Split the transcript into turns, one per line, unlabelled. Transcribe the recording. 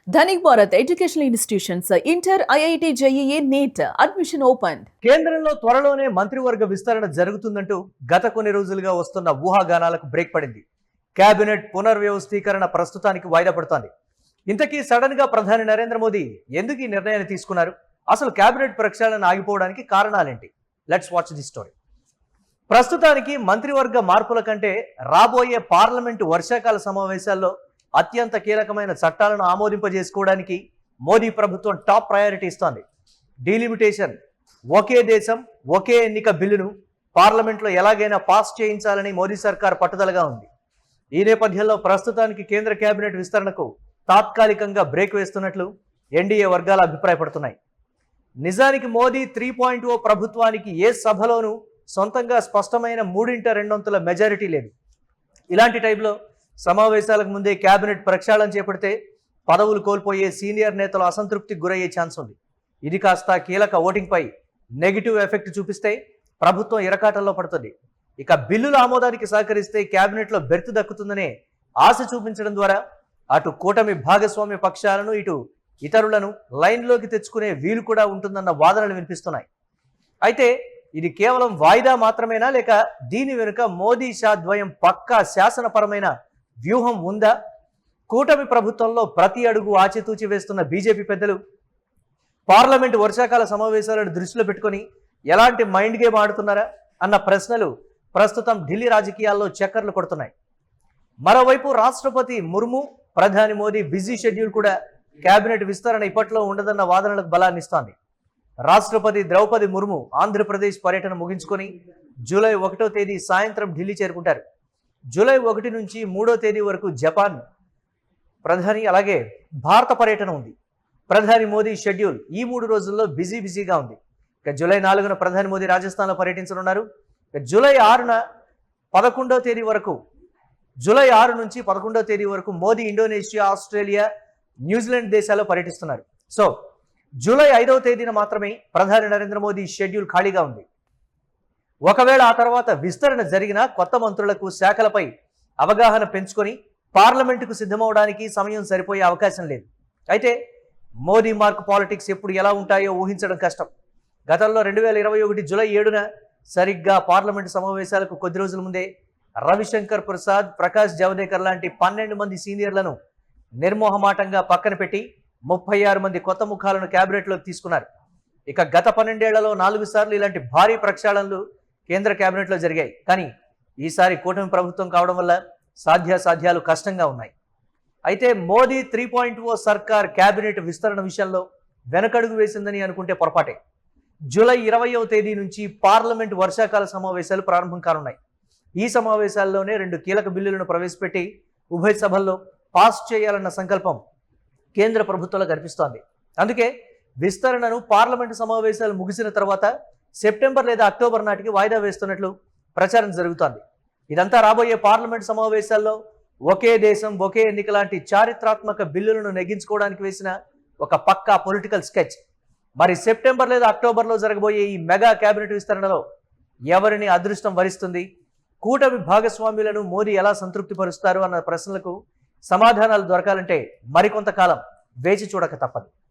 Dhanik Bharat educational institutions inter IIT JEE NEET admission open.
కేంద్రంలో త్వరలోనే మంత్రివర్గ విస్తరణ జరుగుతుందంటూ గత కొన్ని రోజులుగా వస్తున్న ఊహాగానాలకు బ్రేక్ పడింది. కేబినెట్ పునర్వ్యవస్థీకరణ ప్రస్తుతానికి వాయిదా పడుతోంది. ఇంతకీ సడన్ గా ప్రధాని నరేంద్ర మోదీ ఎందుకు ఈ నిర్ణయాన్ని తీసుకున్నారు? అసలు కేబినెట్ ప్రక్షాళన ఆగిపోవడానికి కారణాలేంటి? Let's watch the story. ప్రస్తుతానికి మంత్రివర్గ మార్పుల కంటే రాబోయే పార్లమెంటు వర్షాకాల సమావేశాల్లో అత్యంత కీలకమైన చట్టాలను ఆమోదింపజేసుకోవడానికి మోదీ ప్రభుత్వం టాప్ ప్రయారిటీ ఇస్తోంది. డీలిమిటేషన్, ఒకే దేశం ఒకే ఎన్నిక బిల్లును పార్లమెంట్లో ఎలాగైనా పాస్ చేయించాలని మోదీ సర్కార్ పట్టుదలగా ఉంది. ఈ నేపథ్యంలో ప్రస్తుతానికి కేంద్ర కేబినెట్ విస్తరణకు తాత్కాలికంగా బ్రేక్ వేస్తున్నట్లు ఎన్డీఏ వర్గాలు అభిప్రాయపడుతున్నాయి. నిజానికి మోదీ 3.0 ప్రభుత్వానికి ఏ సభలోనూ సొంతంగా స్పష్టమైన 3/2 మెజారిటీ లేదు. ఇలాంటి టైంలో సమావేశాలకు ముందే కేబినెట్ ప్రక్షాళన చేపడితే పదవులు కోల్పోయే సీనియర్ నేతలు అసంతృప్తికి గురయ్యే ఛాన్స్ ఉంది. ఇది కాస్త కీలక ఓటింగ్పై నెగిటివ్ ఎఫెక్ట్ చూపిస్తే ప్రభుత్వం ఇరకాటంలో పడుతుంది. ఇక బిల్లుల ఆమోదానికి సహకరిస్తే కేబినెట్లో బెర్త్ దక్కుతుందనే ఆశ చూపించడం ద్వారా అటు కూటమి భాగస్వామ్య పక్షాలను ఇటు ఇతరులను లైన్లోకి తెచ్చుకునే వీలు కూడా ఉంటుందన్న వాదనలు వినిపిస్తున్నాయి. అయితే ఇది కేవలం వాయిదా మాత్రమేనా, లేక దీని వెనుక మోదీ షా ద్వయం పక్కా శాసనపరమైన వ్యూహం ఉందా? కూటమి ప్రభుత్వంలో ప్రతి అడుగు ఆచితూచి వేస్తున్న బీజేపీ పెద్దలు పార్లమెంటు వర్షాకాల సమావేశాలను దృష్టిలో పెట్టుకొని ఎలాంటి మైండ్ గేమ్ ఆడుతున్నారా అన్న ప్రశ్నలు ప్రస్తుతం ఢిల్లీ రాజకీయాల్లో చక్కర్లు కొడుతున్నాయి. మరోవైపు రాష్ట్రపతి ముర్ము, ప్రధాని మోదీ బిజీ షెడ్యూల్ కూడా కేబినెట్ విస్తరణ ఇప్పట్లో ఉండదన్న వాదనలకు బలాన్ని ఇస్తోంది. రాష్ట్రపతి ద్రౌపది ముర్ము ఆంధ్రప్రదేశ్ పర్యటన ముగించుకొని జూలై 1వ తేదీ సాయంత్రం ఢిల్లీ చేరుకుంటారు. జూలై 1 నుంచి 3వ తేదీ వరకు జపాన్ ప్రధాని అలాగే భారత పర్యటన ఉంది. ప్రధాని మోదీ షెడ్యూల్ ఈ 3 రోజుల్లో బిజీగా ఉంది. ఇక జూలై 4న ప్రధాని మోదీ రాజస్థాన్లో పర్యటించనున్నారు. ఇక జూలై 6న 11వ తేదీ వరకు జూలై 6 నుంచి 11వ తేదీ వరకు మోదీ ఇండోనేషియా, ఆస్ట్రేలియా, న్యూజిలాండ్ దేశాల్లో పర్యటిస్తున్నారు. సో జూలై 5వ తేదీన మాత్రమే ప్రధాని నరేంద్ర మోదీ షెడ్యూల్ ఖాళీగా ఉంది. ఒకవేళ ఆ తర్వాత విస్తరణ జరిగిన కొత్త మంత్రులకు శాఖలపై అవగాహన పెంచుకొని పార్లమెంటుకు సిద్ధమవడానికి సమయం సరిపోయే అవకాశం లేదు. అయితే మోదీ మార్క్ పాలిటిక్స్ ఎప్పుడు ఎలా ఉంటాయో ఊహించడం కష్టం. గతంలో 2021 జూలై 7న సరిగ్గా పార్లమెంటు సమావేశాలకు కొద్ది రోజుల ముందే రవిశంకర్ ప్రసాద్, ప్రకాష్ జవదేకర్ లాంటి 12 మంది సీనియర్లను నిర్మోహమాటంగా పక్కన పెట్టి 36 మంది కొత్త ముఖాలను కేబినెట్లోకి తీసుకున్నారు. ఇక గత 12 ఏళ్లలో 4 సార్లు ఇలాంటి భారీ ప్రక్షాళనలు కేంద్ర కేబినెట్లో జరిగాయి. కానీ ఈసారి కూటమి ప్రభుత్వం కావడం వల్ల సాధ్యాసాధ్యాలు కష్టంగా ఉన్నాయి. అయితే మోదీ 3.0 సర్కార్ కేబినెట్ విస్తరణ విషయంలో వెనకడుగు వేసిందని అనుకుంటే పొరపాటే. జూలై 20వ తేదీ నుంచి పార్లమెంట్ వర్షాకాల సమావేశాలు ప్రారంభం కానున్నాయి. ఈ సమావేశాల్లోనే 2 కీలక బిల్లులను ప్రవేశపెట్టి ఉభయ సభల్లో పాస్ చేయాలన్న సంకల్పం కేంద్ర ప్రభుత్వంలో కనిపిస్తోంది. అందుకే విస్తరణను పార్లమెంటు సమావేశాలు ముగిసిన తర్వాత సెప్టెంబర్ లేదా అక్టోబర్ నాటికి వాయిదా వేస్తున్నట్లు ప్రచారం జరుగుతోంది. ఇదంతా రాబోయే పార్లమెంటు సమావేశాల్లో ఒకే దేశం ఒకే ఎన్నిక లాంటి చారిత్రాత్మక బిల్లులను నెగ్గించుకోవడానికి వేసిన ఒక పక్కా పొలిటికల్ స్కెచ్. మరి సెప్టెంబర్ లేదా అక్టోబర్లో జరగబోయే ఈ మెగా కేబినెట్ విస్తరణలో ఎవరిని అదృష్టం వరిస్తుంది? కూటమి భాగస్వామ్యులను మోదీ ఎలా సంతృప్తి పరుస్తారు అన్న ప్రశ్నలకు సమాధానాలు దొరకాలంటే మరికొంతకాలం వేచి చూడక తప్పదు.